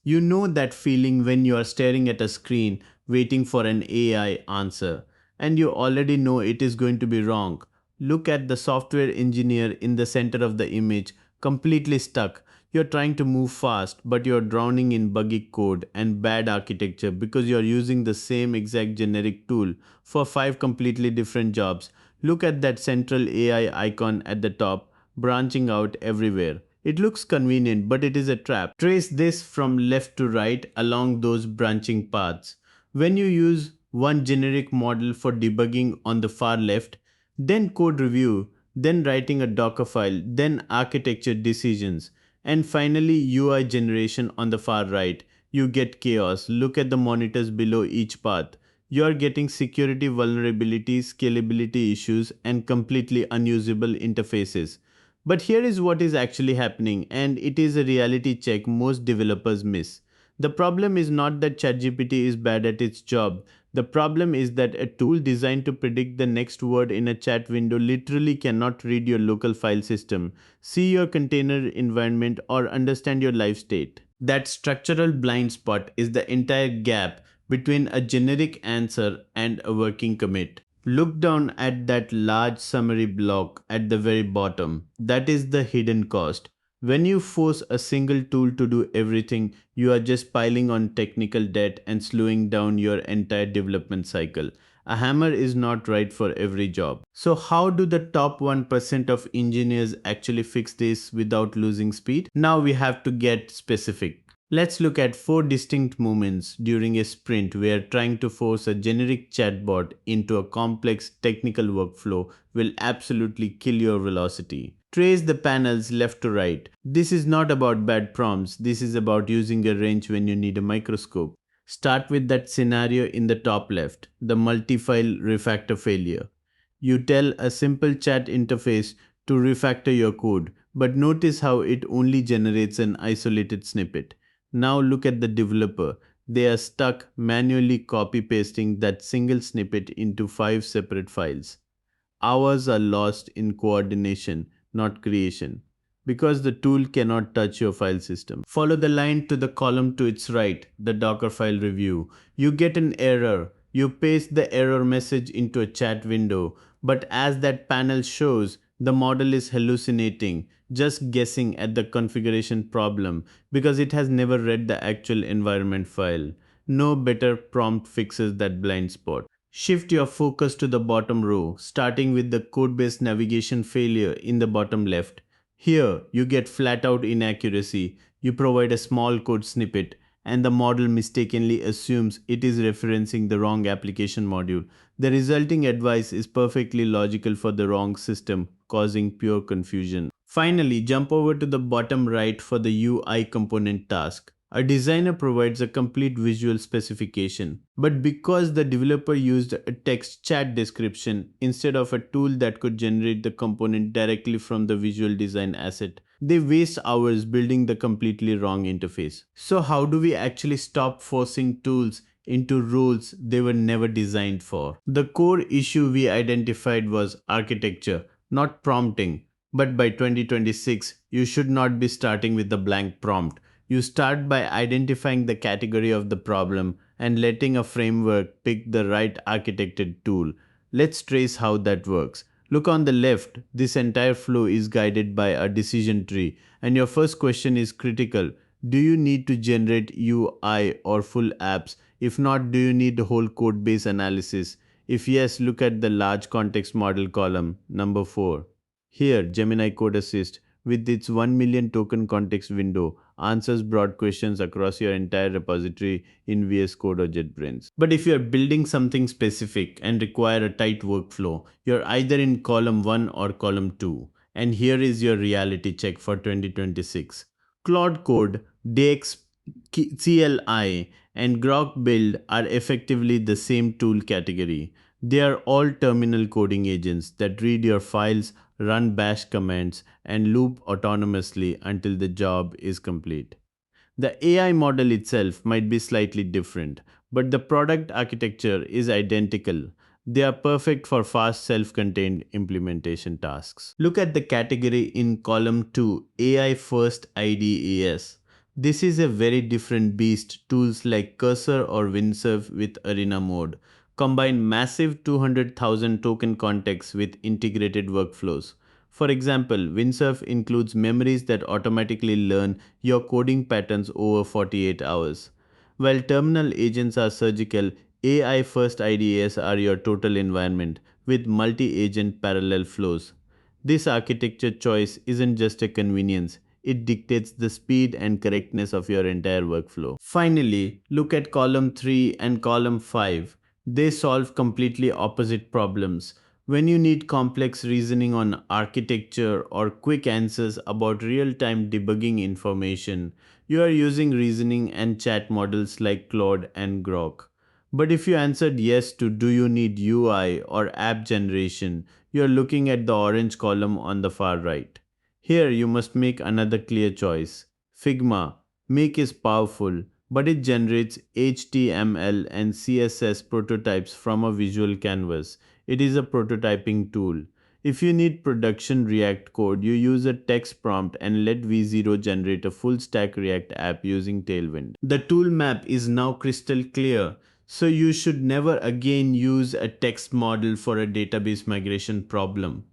You know that feeling when you are staring at a screen waiting for an AI answer and you already know it is going to be wrong. Look at the software engineer in the center of the image, completely stuck. You're trying to move fast, but you're drowning in buggy code and bad architecture because you're using the same exact generic tool for five completely different jobs. Look at that central AI icon at the top, branching out everywhere. It looks convenient, but it is a trap. Trace this from left to right along those branching paths. When you use one generic model for debugging on the far left, then code review, then writing a Dockerfile, then architecture decisions, and finally UI generation on the far right, you get chaos. Look at the monitors below each path. You are getting security vulnerabilities, scalability issues, and completely unusable interfaces. But here is what is actually happening, and it is a reality check most developers miss. The problem is not that ChatGPT is bad at its job. The problem is that a tool designed to predict the next word in a chat window literally cannot read your local file system, see your container environment, or understand your live state. That structural blind spot is the entire gap between a generic answer and a working commit. Look down at that large summary block at the very bottom. That is the hidden cost. When you force a single tool to do everything, you are just piling on technical debt and slowing down your entire development cycle. A hammer is not right for every job. So, how do the top 1% of engineers actually fix this without losing speed? Now we have to get specific. Let's look at four distinct moments during a sprint where trying to force a generic chatbot into a complex technical workflow will absolutely kill your velocity. Trace the panels left to right. This is not about bad prompts, this is about using a wrench when you need a microscope. Start with that scenario in the top left, the multi-file refactor failure. You tell a simple chat interface to refactor your code, but notice how it only generates an isolated snippet. Now look at the developer. They are stuck manually copy pasting that single snippet into five separate files. Hours are lost in coordination, not creation, because the tool cannot touch your file system. Follow the line to the column to its right, the Dockerfile review. You get an error. You paste the error message into a chat window, but as that panel shows, the model is hallucinating, just guessing at the configuration problem because it has never read the actual environment file. No better prompt fixes that blind spot. Shift your focus to the bottom row, starting with the code-based navigation failure in the bottom left. Here, you get flat-out inaccuracy. You provide a small code snippet, and the model mistakenly assumes it is referencing the wrong application module. The resulting advice is perfectly logical for the wrong system, causing pure confusion. Finally, jump over to the bottom right for the UI component task. A designer provides a complete visual specification, but because the developer used a text chat description instead of a tool that could generate the component directly from the visual design asset, they waste hours building the completely wrong interface. So, how do we actually stop forcing tools into roles they were never designed for? The core issue we identified was architecture, not prompting. But by 2026, you should not be starting with a blank prompt. You start by identifying the category of the problem and letting a framework pick the right architected tool. Let's trace how that works. Look on the left, this entire flow is guided by a decision tree, and your first question is critical. Do you need to generate UI or full apps? If not, do you need the whole code base analysis? If yes, look at the large context model column, number 4. Here, Gemini Code Assist, with its 1 million token context window, answers broad questions across your entire repository in VS Code or JetBrains. But if you're building something specific and require a tight workflow, you're either in column 1 or column 2. And here is your reality check for 2026. Claude Code, DX CLI, and Grok Build are effectively the same tool category. They are all terminal coding agents that read your files, run bash commands, and loop autonomously until the job is complete. The AI model itself might be slightly different, but the product architecture is identical. They are perfect for fast self-contained implementation tasks. Look at the category in column 2, AI First IDES. This is a very different beast. Tools like Cursor or Windsurf with Arena mode combine massive 200,000 token contexts with integrated workflows. For example, Windsurf includes memories that automatically learn your coding patterns over 48 hours. While terminal agents are surgical, AI first IDAs are your total environment with multi agent parallel flows. This architecture choice isn't just a convenience, it dictates the speed and correctness of your entire workflow. Finally, look at column 3 and column 5. They solve completely opposite problems. When you need complex reasoning on architecture or quick answers about real time debugging information, you are using reasoning and chat models like Claude and Grok. But if you answered yes to do you need UI or app generation, you're looking at the orange column on the far right. Here you must make another clear choice. Figma, Make is powerful, but it generates HTML and CSS prototypes from a visual canvas. It is a prototyping tool. If you need production React code, you use a text prompt and let V0 generate a full stack React app using Tailwind. The tool map is now crystal clear, so you should never again use a text model for a database migration problem.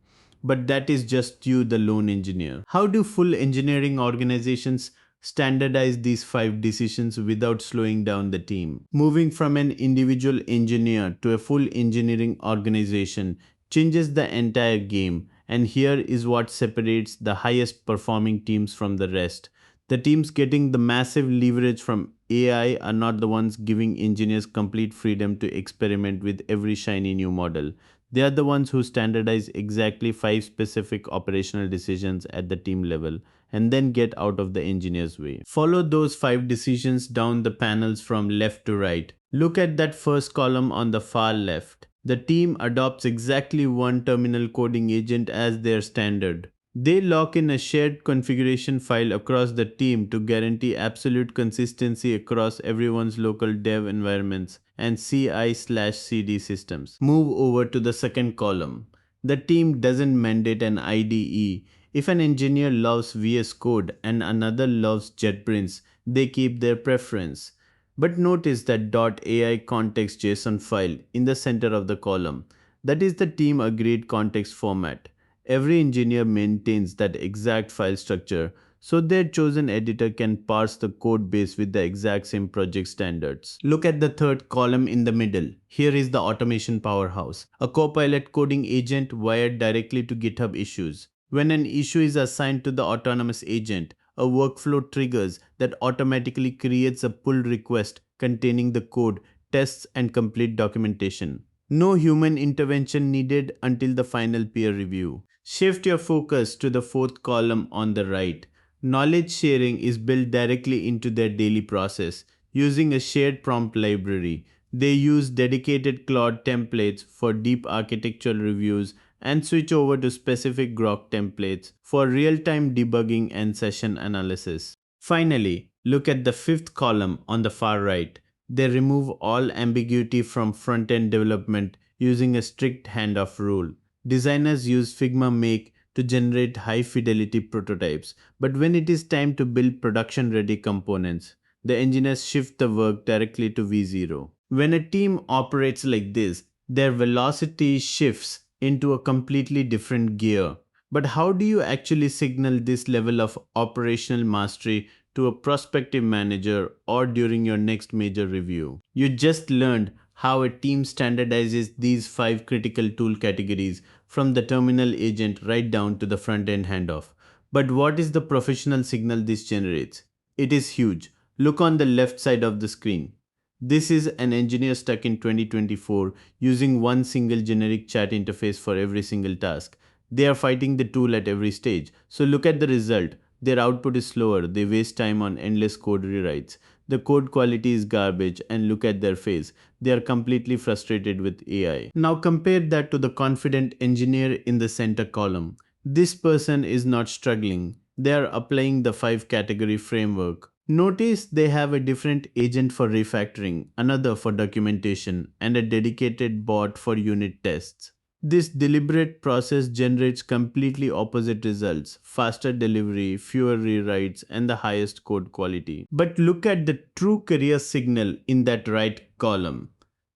But that is just you, the lone engineer. How do full engineering organizations standardize these 5 decisions without slowing down the team? Moving from an individual engineer to a full engineering organization changes the entire game, and here is what separates the highest performing teams from the rest. The teams getting the massive leverage from AI are not the ones giving engineers complete freedom to experiment with every shiny new model. They are the ones who standardize exactly 5 specific operational decisions at the team level and then get out of the engineer's way. Follow those 5 decisions down the panels from left to right. Look at that first column on the far left. The team adopts exactly one terminal coding agent as their standard. They lock in a shared configuration file across the team to guarantee absolute consistency across everyone's local dev environments and CI/CD systems. Move over to the second column. The team doesn't mandate an IDE. If an engineer loves VS Code and another loves JetBrains, they keep their preference. But notice that .ai context JSON file in the center of the column. That is the team agreed context format. Every engineer maintains that exact file structure so their chosen editor can parse the code base with the exact same project standards. Look at the third column in the middle. Here is the automation powerhouse, a copilot coding agent wired directly to GitHub issues. When an issue is assigned to the autonomous agent, a workflow triggers that automatically creates a pull request containing the code, tests, and complete documentation. No human intervention needed until the final peer review. Shift your focus to the fourth column on the right. Knowledge sharing is built directly into their daily process using a shared prompt library. They use dedicated Claude templates for deep architectural reviews and switch over to specific Grok templates for real-time debugging and session analysis. Finally, look at the fifth column on the far right. They remove all ambiguity from front-end development using a strict handoff rule. Designers use Figma Make to generate high-fidelity prototypes, but when it is time to build production-ready components, the engineers shift the work directly to V0. When a team operates like this, their velocity shifts into a completely different gear. But how do you actually signal this level of operational mastery to a prospective manager or during your next major review? You just learned how a team standardizes these 5 critical tool categories from the terminal agent right down to the front end handoff. But what is the professional signal this generates? It is huge. Look on the left side of the screen. This is an engineer stuck in 2024 using one single generic chat interface for every single task. They are fighting the tool at every stage. So look at the result. Their output is slower, they waste time on endless code rewrites. The code quality is garbage, and look at their face. They are completely frustrated with AI. Now compare that to the confident engineer in the center column. This person is not struggling. They are applying the 5 category framework. Notice they have a different agent for refactoring, another for documentation, and a dedicated bot for unit tests. This deliberate process generates completely opposite results: faster delivery, fewer rewrites, and the highest code quality. But look at the true career signal in that right column.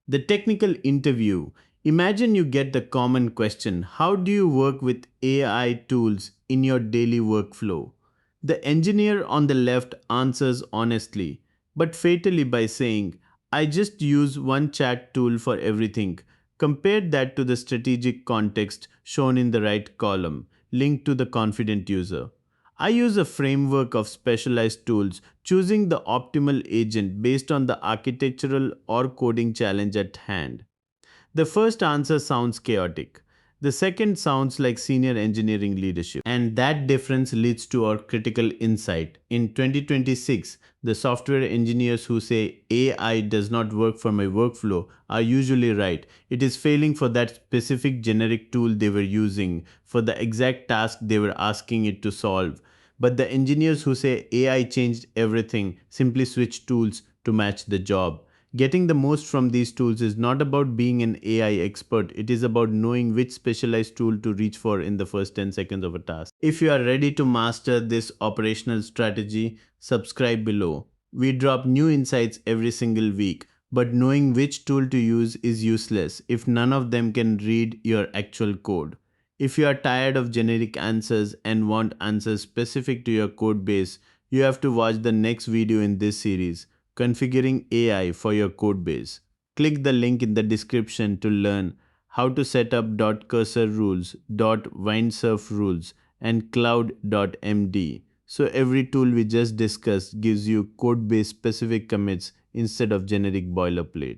The technical interview. Imagine you get the common question: how do you work with AI tools in your daily workflow? The engineer on the left answers honestly, but fatally by saying, I just use one chat tool for everything. Compare that to the strategic context shown in the right column, linked to the confident user. I use a framework of specialized tools, choosing the optimal agent based on the architectural or coding challenge at hand. The first answer sounds chaotic. The second sounds like senior engineering leadership. And that difference leads to our critical insight. In 2026, the software engineers who say AI does not work for my workflow are usually right. It is failing for that specific generic tool they were using for the exact task they were asking it to solve. But the engineers who say AI changed everything simply switch tools to match the job. Getting the most from these tools is not about being an AI expert, it is about knowing which specialized tool to reach for in the first 10 seconds of a task. If you are ready to master this operational strategy, subscribe below. We drop new insights every single week, but knowing which tool to use is useless if none of them can read your actual code. If you are tired of generic answers and want answers specific to your code base, you have to watch the next video in this series, Configuring AI for your code base. Click the link in the description to learn how to set up .cursor rules, .windsurf rules, and cloud.md. So every tool we just discussed gives you code base specific commits instead of generic boilerplate.